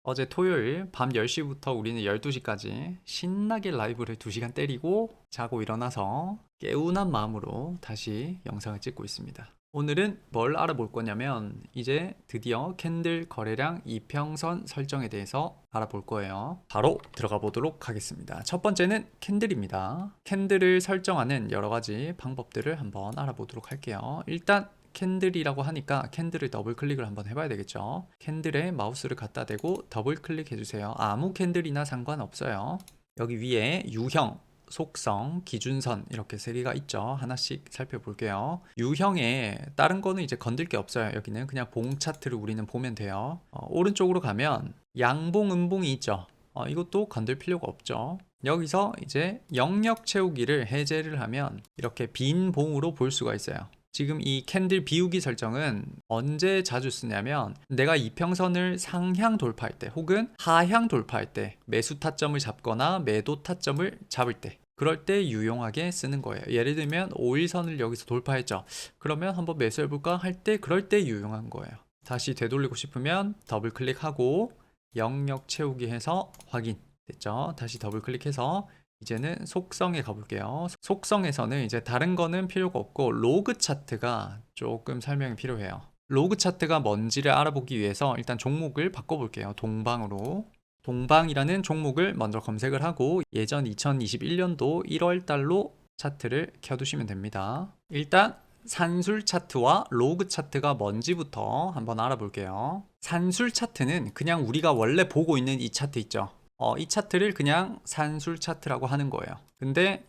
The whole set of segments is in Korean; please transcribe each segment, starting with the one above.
어제 토요일 밤 10시부터 우리는 12시까지 신나게 라이브를 2시간 때리고 자고 일어나서 개운한 마음으로 다시 영상을 찍고 있습니다. 오늘은 뭘 알아볼 거냐면 이제 드디어 캔들 거래량 이평선 설정에 대해서 알아볼 거예요. 바로 들어가 보도록 하겠습니다. 첫 번째는 캔들입니다. 캔들을 설정하는 여러 가지 방법들을 한번 알아보도록 할게요. 일단 캔들이라고 하니까 캔들을 더블 클릭을 한번 해봐야 되겠죠. 캔들에 마우스를 갖다 대고 더블 클릭해 주세요. 아무 캔들이나 상관없어요. 여기 위에 유형, 속성, 기준선 이렇게 세 개가 있죠. 하나씩 살펴볼게요. 유형에 다른 거는 이제 건들 게 없어요. 여기는 그냥 봉 차트를 우리는 보면 돼요. 오른쪽으로 가면 양봉, 음봉이 있죠. 이것도 건들 필요가 없죠. 여기서 이제 영역 채우기를 해제를 하면 이렇게 빈 봉으로 볼 수가 있어요. 지금 이 캔들 비우기 설정은 언제 자주 쓰냐면 내가 이평선을 상향 돌파할 때 혹은 하향 돌파할 때 매수 타점을 잡거나 매도 타점을 잡을 때 그럴 때 유용하게 쓰는 거예요. 예를 들면 5일선을 여기서 돌파했죠. 그러면 한번 매수해볼까 할 때 그럴 때 유용한 거예요. 다시 되돌리고 싶으면 더블 클릭하고 영역 채우기 해서 확인 됐죠. 다시 더블 클릭해서 이제는 속성에 가볼게요. 속성에서는 이제 다른 거는 필요가 없고 로그 차트가 조금 설명이 필요해요. 로그 차트가 뭔지를 알아보기 위해서 일단 종목을 바꿔볼게요. 동방으로. 동방이라는 종목을 먼저 검색을 하고 예전 2021년도 1월 달로 차트를 켜두시면 됩니다. 일단 산술 차트와 로그 차트가 뭔지부터 한번 알아볼게요. 산술 차트는 그냥 우리가 원래 보고 있는 이 차트 있죠. 이 차트를 그냥 산술 차트라고 하는 거예요. 근데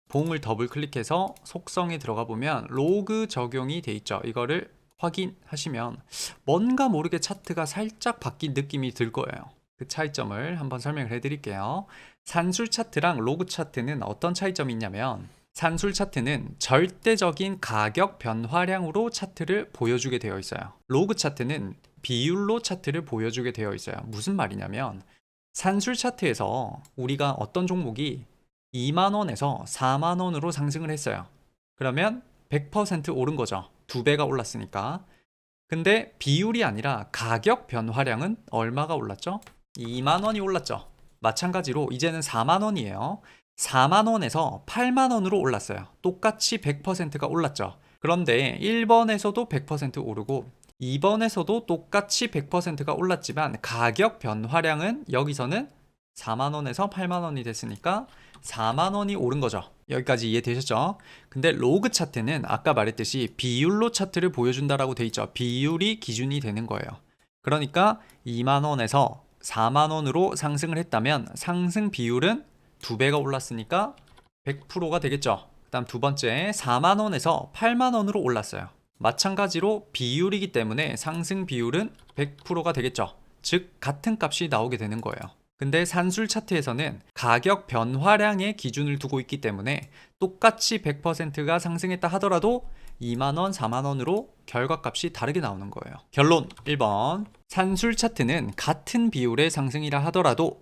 봉을 더블 클릭해서 속성에 들어가 보면 로그 적용이 돼 있죠. 이거를 확인하시면 뭔가 모르게 차트가 살짝 바뀐 느낌이 들 거예요. 그 차이점을 한번 설명을 해드릴게요. 산술 차트랑 로그 차트는 어떤 차이점이 있냐면 산술 차트는 절대적인 가격 변화량으로 차트를 보여주게 되어 있어요. 로그 차트는 비율로 차트를 보여주게 되어 있어요. 무슨 말이냐면 산술 차트에서 우리가 어떤 종목이 2만원에서 4만원으로 상승을 했어요. 그러면 100% 오른 거죠. 2배가 올랐으니까. 근데 비율이 아니라 가격 변화량은 얼마가 올랐죠? 2만원이 올랐죠. 마찬가지로 이제는 4만원이에요. 4만원에서 8만원으로 올랐어요. 똑같이 100%가 올랐죠. 그런데 1번에서도 100% 오르고 2번에서도 똑같이 100%가 올랐지만 가격 변화량은 여기서는 4만원에서 8만원이 됐으니까 4만원이 오른 거죠. 여기까지 이해되셨죠? 근데 로그 차트는 아까 말했듯이 비율로 차트를 보여준다라고 돼 있죠. 비율이 기준이 되는 거예요. 그러니까 2만원에서 4만원으로 상승을 했다면 상승 비율은 2배가 올랐으니까 100%가 되겠죠. 그 다음 두 번째 4만원에서 8만원으로 올랐어요. 마찬가지로 비율이기 때문에 상승 비율은 100%가 되겠죠. 즉 같은 값이 나오게 되는 거예요. 근데 산술 차트에서는 가격 변화량의 기준을 두고 있기 때문에 똑같이 100%가 상승했다 하더라도 2만원, 4만원으로 결과값이 다르게 나오는 거예요. 결론 1번 산술 차트는 같은 비율의 상승이라 하더라도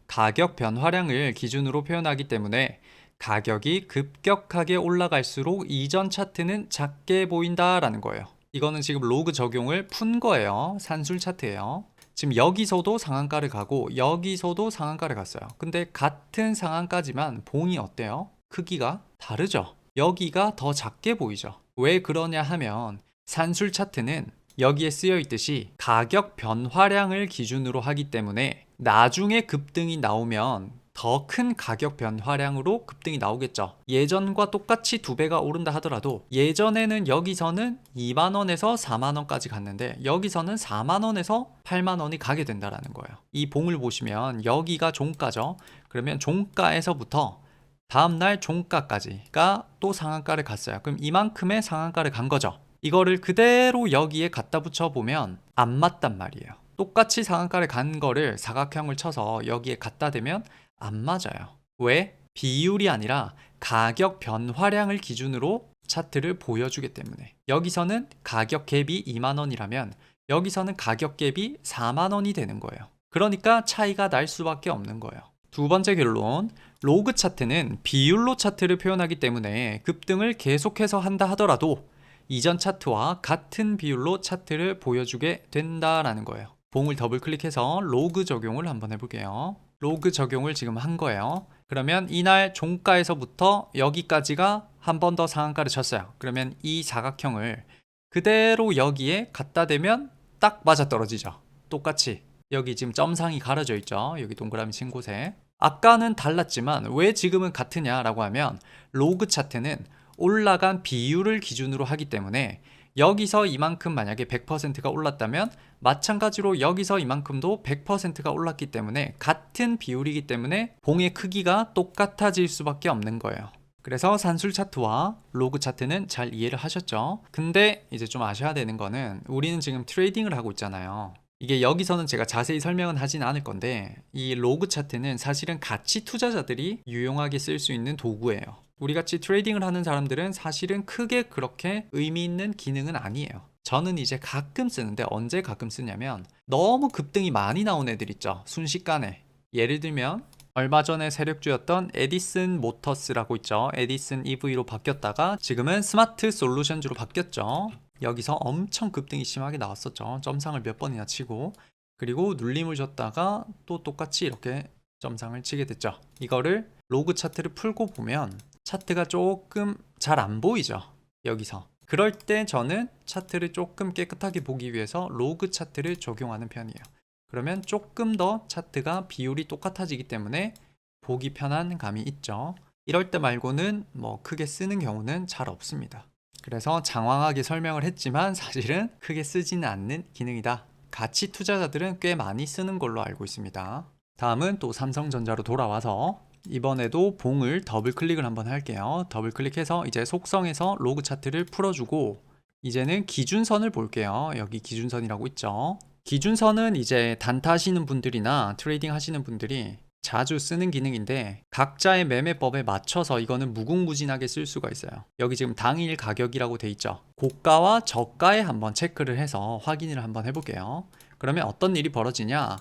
가격 변화량을 기준으로 표현하기 때문에 가격이 급격하게 올라갈수록 이전 차트는 작게 보인다라는 거예요. 이거는 지금 로그 적용을 푼 거예요. 산술 차트예요. 지금 여기서도 상한가를 가고 여기서도 상한가를 갔어요. 근데 같은 상한가지만 봉이 어때요? 크기가 다르죠. 여기가 더 작게 보이죠. 왜 그러냐 하면 산술 차트는 여기에 쓰여 있듯이 가격 변화량을 기준으로 하기 때문에 나중에 급등이 나오면 더 큰 가격 변화량으로 급등이 나오겠죠. 예전과 똑같이 2배가 오른다 하더라도 예전에는 여기서는 2만원에서 4만원까지 갔는데 여기서는 4만원에서 8만원이 가게 된다는 거예요. 이 봉을 보시면 여기가 종가죠. 그러면 종가에서부터 다음날 종가까지가 또 상한가를 갔어요. 그럼 이만큼의 상한가를 간 거죠. 이거를 그대로 여기에 갖다 붙여보면 안 맞단 말이에요. 똑같이 상한가를 간 거를 사각형을 쳐서 여기에 갖다 대면 안 맞아요. 왜? 비율이 아니라 가격 변화량을 기준으로 차트를 보여주기 때문에 여기서는 가격 갭이 2만원이라면 여기서는 가격 갭이 4만원이 되는 거예요. 그러니까 차이가 날 수밖에 없는 거예요. 두 번째 결론, 로그 차트는 비율로 차트를 표현하기 때문에 급등을 계속해서 한다 하더라도 이전 차트와 같은 비율로 차트를 보여주게 된다라는 거예요. 봉을 더블 클릭해서 로그 적용을 한번 해볼게요. 로그 적용을 지금 한 거예요. 그러면 이날 종가에서부터 여기까지가 한 번 더 상한가를 쳤어요. 그러면 이 사각형을 그대로 여기에 갖다 대면 딱 맞아떨어지죠. 똑같이 여기 지금 점상이 가려져 있죠. 여기 동그라미 친 곳에. 아까는 달랐지만 왜 지금은 같으냐라고 하면 로그 차트는 올라간 비율을 기준으로 하기 때문에 여기서 이만큼 만약에 100%가 올랐다면 마찬가지로 여기서 이만큼도 100%가 올랐기 때문에 같은 비율이기 때문에 봉의 크기가 똑같아질 수밖에 없는 거예요. 그래서 산술 차트와 로그 차트는 잘 이해를 하셨죠? 근데 이제 좀 아셔야 되는 거는 우리는 지금 트레이딩을 하고 있잖아요. 이게 여기서는 제가 자세히 설명은 하진 않을 건데 이 로그 차트는 사실은 가치 투자자들이 유용하게 쓸 수 있는 도구예요. 우리 같이 트레이딩을 하는 사람들은 사실은 크게 그렇게 의미 있는 기능은 아니에요. 저는 이제 가끔 쓰는데 언제 가끔 쓰냐면 너무 급등이 많이 나온 애들 있죠. 순식간에. 예를 들면 얼마 전에 세력주였던 에디슨 모터스라고 있죠. 에디슨 EV로 바뀌었다가 지금은 스마트 솔루션즈로 바뀌었죠. 여기서 엄청 급등이 심하게 나왔었죠. 점상을 몇 번이나 치고 그리고 눌림을 줬다가 또 똑같이 이렇게 점상을 치게 됐죠. 이거를 로그 차트를 풀고 보면 차트가 조금 잘 안 보이죠. 여기서. 그럴 때 저는 차트를 조금 깨끗하게 보기 위해서 로그 차트를 적용하는 편이에요. 그러면 조금 더 차트가 비율이 똑같아지기 때문에 보기 편한 감이 있죠. 이럴 때 말고는 뭐 크게 쓰는 경우는 잘 없습니다. 그래서 장황하게 설명을 했지만 사실은 크게 쓰지는 않는 기능이다. 가치 투자자들은 꽤 많이 쓰는 걸로 알고 있습니다. 다음은 또 삼성전자로 돌아와서 이번에도 봉을 더블 클릭을 한번 할게요. 더블 클릭해서 이제 속성에서 로그 차트를 풀어주고 이제는 기준선을 볼게요. 여기 기준선이라고 있죠. 기준선은 이제 단타 하시는 분들이나 트레이딩 하시는 분들이 자주 쓰는 기능인데 각자의 매매법에 맞춰서 이거는 무궁무진하게 쓸 수가 있어요. 여기 지금 당일 가격이라고 돼 있죠. 고가와 저가에 한번 체크를 해서 확인을 한번 해볼게요. 그러면 어떤 일이 벌어지냐?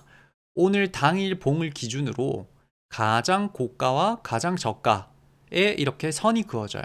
오늘 당일 봉을 기준으로 가장 고가와 가장 저가에 이렇게 선이 그어져요.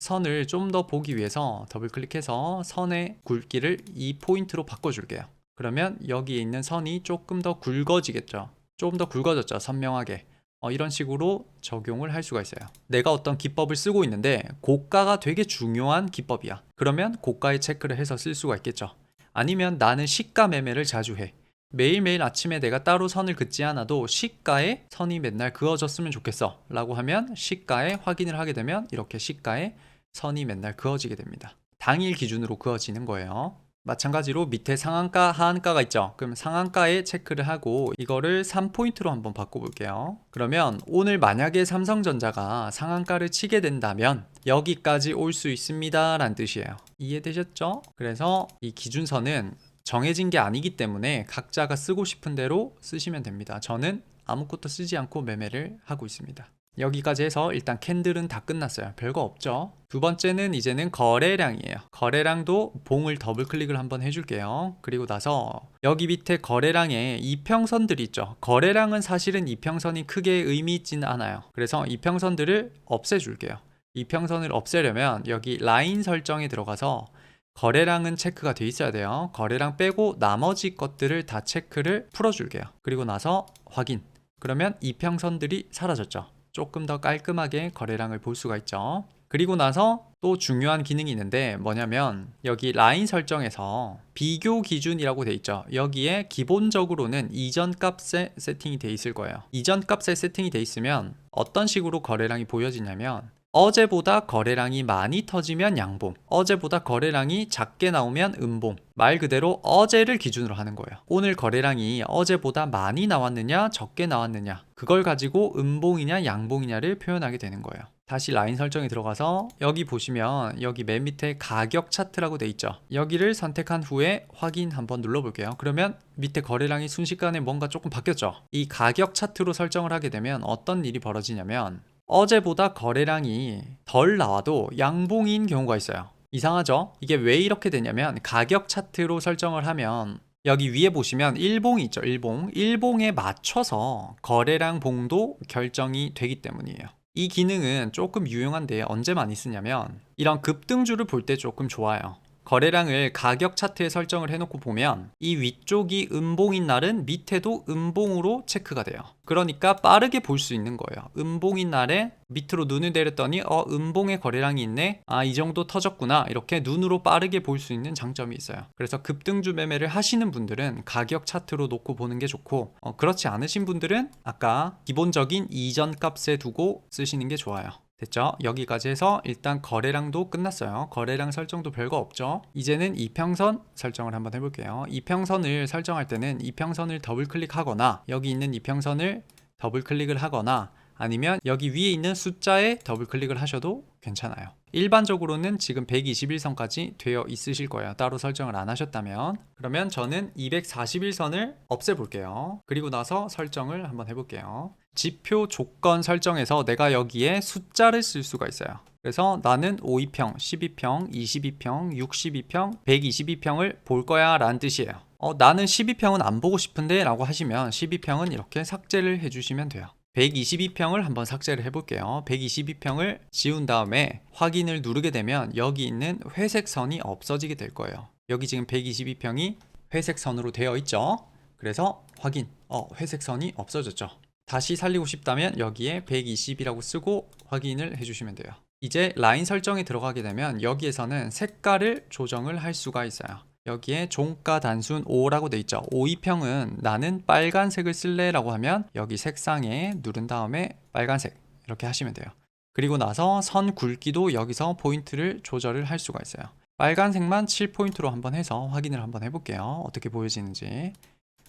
선을 좀 더 보기 위해서 더블 클릭해서 선의 굵기를 2포인트로 바꿔줄게요. 그러면 여기에 있는 선이 조금 더 굵어지겠죠. 조금 더 굵어졌죠. 선명하게. 이런 식으로 적용을 할 수가 있어요. 내가 어떤 기법을 쓰고 있는데 고가가 되게 중요한 기법이야. 그러면 고가에 체크를 해서 쓸 수가 있겠죠. 아니면 나는 시가 매매를 자주 해. 매일매일 아침에 내가 따로 선을 긋지 않아도 시가에 선이 맨날 그어졌으면 좋겠어 라고 하면 시가에 확인을 하게 되면 이렇게 시가에 선이 맨날 그어지게 됩니다. 당일 기준으로 그어지는 거예요. 마찬가지로 밑에 상한가, 하한가가 있죠. 그럼 상한가에 체크를 하고 이거를 3포인트로 한번 바꿔볼게요. 그러면 오늘 만약에 삼성전자가 상한가를 치게 된다면 여기까지 올 수 있습니다 라는 뜻이에요. 이해되셨죠? 그래서 이 기준선은 정해진 게 아니기 때문에 각자가 쓰고 싶은 대로 쓰시면 됩니다. 저는 아무것도 쓰지 않고 매매를 하고 있습니다. 여기까지 해서 일단 캔들은 다 끝났어요. 별거 없죠. 두 번째는 이제는 거래량이에요. 거래량도 봉을 더블 클릭을 한번 해줄게요. 그리고 나서 여기 밑에 거래량에 이평선들이 있죠. 거래량은 사실은 이평선이 크게 의미 있지는 않아요. 그래서 이평선들을 없애줄게요. 이평선을 없애려면 여기 라인 설정에 들어가서 거래량은 체크가 돼 있어야 돼요. 거래량 빼고 나머지 것들을 다 체크를 풀어줄게요. 그리고 나서 확인. 그러면 이평선들이 사라졌죠. 조금 더 깔끔하게 거래량을 볼 수가 있죠. 그리고 나서 또 중요한 기능이 있는데 뭐냐면 여기 라인 설정에서 비교 기준이라고 돼 있죠. 여기에 기본적으로는 이전 값에 세팅이 돼 있을 거예요. 이전 값에 세팅이 돼 있으면 어떤 식으로 거래량이 보여지냐면 어제보다 거래량이 많이 터지면 양봉, 어제보다 거래량이 작게 나오면 음봉. 말 그대로 어제를 기준으로 하는 거예요. 오늘 거래량이 어제보다 많이 나왔느냐 적게 나왔느냐 그걸 가지고 음봉이냐 양봉이냐를 표현하게 되는 거예요. 다시 라인 설정에 들어가서 여기 보시면 여기 맨 밑에 가격 차트라고 돼 있죠. 여기를 선택한 후에 확인 한번 눌러볼게요. 그러면 밑에 거래량이 순식간에 뭔가 조금 바뀌었죠. 이 가격 차트로 설정을 하게 되면 어떤 일이 벌어지냐면 어제보다 거래량이 덜 나와도 양봉인 경우가 있어요. 이상하죠? 이게 왜 이렇게 되냐면 가격 차트로 설정을 하면 여기 위에 보시면 일봉이 있죠. 일봉에 맞춰서 거래량 봉도 결정이 되기 때문이에요. 이 기능은 조금 유용한데 언제 많이 쓰냐면 이런 급등주를 볼 때 조금 좋아요. 거래량을 가격 차트에 설정을 해놓고 보면 이 위쪽이 음봉인 날은 밑에도 음봉으로 체크가 돼요. 그러니까 빠르게 볼 수 있는 거예요. 음봉인 날에 밑으로 눈을 내렸더니 음봉의 거래량이 있네. 이 정도 터졌구나. 이렇게 눈으로 빠르게 볼 수 있는 장점이 있어요. 그래서 급등주 매매를 하시는 분들은 가격 차트로 놓고 보는 게 좋고, 그렇지 않으신 분들은 아까 기본적인 이전 값에 두고 쓰시는 게 좋아요. 됐죠? 여기까지 해서 일단 거래량도 끝났어요. 거래량 설정도 별거 없죠. 이제는 이평선 설정을 한번 해볼게요. 이평선을 설정할 때는 이평선을 더블 클릭하거나 여기 있는 이평선을 더블 클릭을 하거나 아니면 여기 위에 있는 숫자에 더블 클릭을 하셔도 괜찮아요. 일반적으로는 지금 121선까지 되어 있으실 거예요. 따로 설정을 안 하셨다면. 그러면 저는 241선을 없애볼게요. 그리고 나서 설정을 한번 해볼게요. 지표 조건 설정에서 내가 여기에 숫자를 쓸 수가 있어요. 그래서 나는 52평, 12평, 22평, 62평, 122평을 볼 거야 라는 뜻이에요. 나는 12평은 안 보고 싶은데 라고 하시면 12평은 이렇게 삭제를 해주시면 돼요. 122평을 한번 삭제를 해볼게요. 122평을 지운 다음에 확인을 누르게 되면 여기 있는 회색 선이 없어지게 될 거예요. 여기 지금 122평이 회색 선으로 되어 있죠. 그래서 확인, 회색 선이 없어졌죠. 다시 살리고 싶다면 여기에 120이라고 쓰고 확인을 해주시면 돼요. 이제 라인 설정에 들어가게 되면 여기에서는 색깔을 조정을 할 수가 있어요. 여기에 종가 단순 5라고 돼 있죠. 52평은 나는 빨간색을 쓸래 라고 하면 여기 색상에 누른 다음에 빨간색 이렇게 하시면 돼요. 그리고 나서 선 굵기도 여기서 포인트를 조절을 할 수가 있어요. 빨간색만 7포인트로 한번 해서 확인을 한번 해볼게요. 어떻게 보여지는지.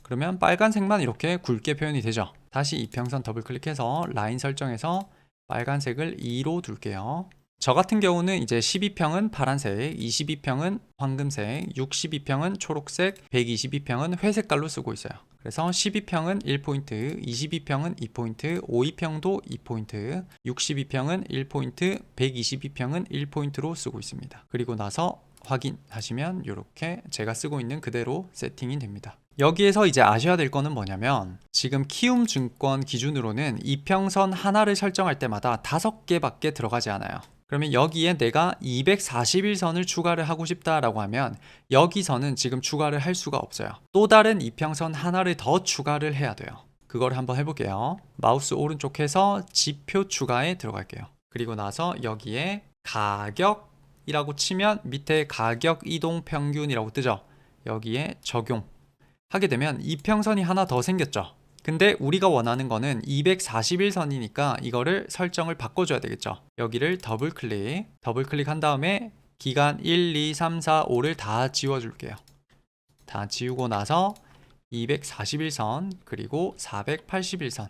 그러면 빨간색만 이렇게 굵게 표현이 되죠. 다시 이평선 더블 클릭해서 라인 설정에서 빨간색을 2로 둘게요. 저 같은 경우는 이제 12평은 파란색, 22평은 황금색, 62평은 초록색, 122평은 회색깔로 쓰고 있어요. 그래서 12평은 1포인트, 22평은 2포인트, 52평도 2포인트, 62평은 1포인트, 122평은 1포인트로 쓰고 있습니다. 그리고 나서 확인하시면 이렇게 제가 쓰고 있는 그대로 세팅이 됩니다. 여기에서 이제 아셔야 될 거는 뭐냐면 지금 키움증권 기준으로는 이평선 하나를 설정할 때마다 5개밖에 들어가지 않아요. 그러면 여기에 내가 241선을 추가를 하고 싶다라고 하면 여기서는 지금 추가를 할 수가 없어요. 또 다른 이평선 하나를 더 추가를 해야 돼요. 그걸 한번 해볼게요. 마우스 오른쪽 해서 지표 추가에 들어갈게요. 그리고 나서 여기에 가격이라고 치면 밑에 가격 이동 평균이라고 뜨죠. 여기에 적용 하게 되면 이평선이 하나 더 생겼죠. 근데 우리가 원하는 거는 241선이니까 이거를 설정을 바꿔줘야 되겠죠. 여기를 더블 클릭한 다음에 기간 1, 2, 3, 4, 5를 다 지워줄게요. 다 지우고 나서 241선 그리고 481선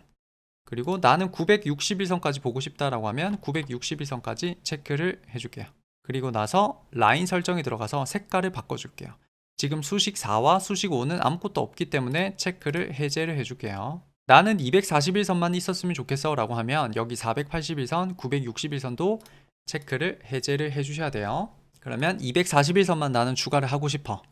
그리고 나는 961선까지 보고 싶다라고 하면 961선까지 체크를 해줄게요. 그리고 나서 라인 설정에 들어가서 색깔을 바꿔줄게요. 지금 수식 4와 수식 5는 아무것도 없기 때문에 체크를 해제를 해줄게요. 나는 241선만 있었으면 좋겠어 라고 하면 여기 481선, 961선도 체크를 해제를 해주셔야 돼요. 그러면 241선만 나는 추가를 하고 싶어.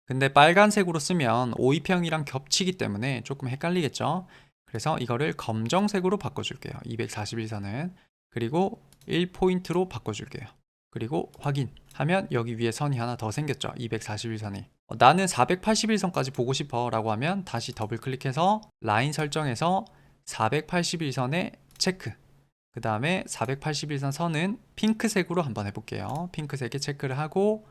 근데 빨간색으로 쓰면 52평이랑 겹치기 때문에 조금 헷갈리겠죠. 그래서 이거를 검정색으로 바꿔줄게요. 241선은. 그리고 1포인트로 바꿔줄게요. 그리고 확인하면 여기 위에 선이 하나 더 생겼죠. 241선이. 나는 481선까지 보고 싶어 라고 하면 다시 더블 클릭해서 라인 설정에서 481선에 체크. 그 다음에 481선 선은 핑크색으로 한번 해볼게요. 핑크색에 체크를 하고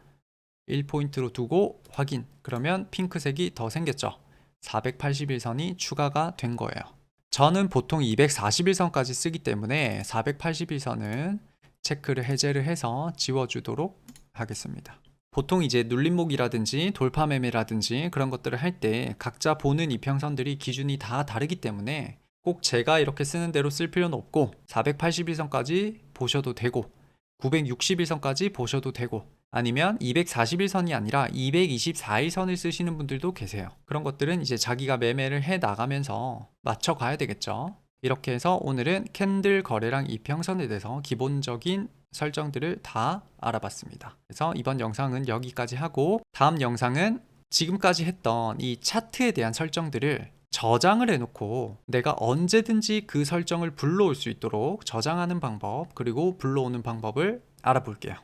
1포인트로 두고 확인. 그러면 핑크색이 더 생겼죠. 481선이 추가가 된 거예요. 저는 보통 241선까지 쓰기 때문에 481선은 체크를 해제를 해서 지워주도록 하겠습니다. 보통 이제 눌림목이라든지 돌파 매매라든지 그런 것들을 할 때 각자 보는 이평선들이 기준이 다 다르기 때문에 꼭 제가 이렇게 쓰는 대로 쓸 필요는 없고 481선까지 보셔도 되고 961선까지 보셔도 되고 아니면 241선이 아니라 224일선을 쓰시는 분들도 계세요. 그런 것들은 이제 자기가 매매를 해 나가면서 맞춰 가야 되겠죠. 이렇게 해서 오늘은 캔들 거래량 이평선에 대해서 기본적인 설정들을 다 알아봤습니다. 그래서 이번 영상은 여기까지 하고 다음 영상은 지금까지 했던 이 차트에 대한 설정들을 저장을 해놓고 내가 언제든지 그 설정을 불러올 수 있도록 저장하는 방법 그리고 불러오는 방법을 알아볼게요.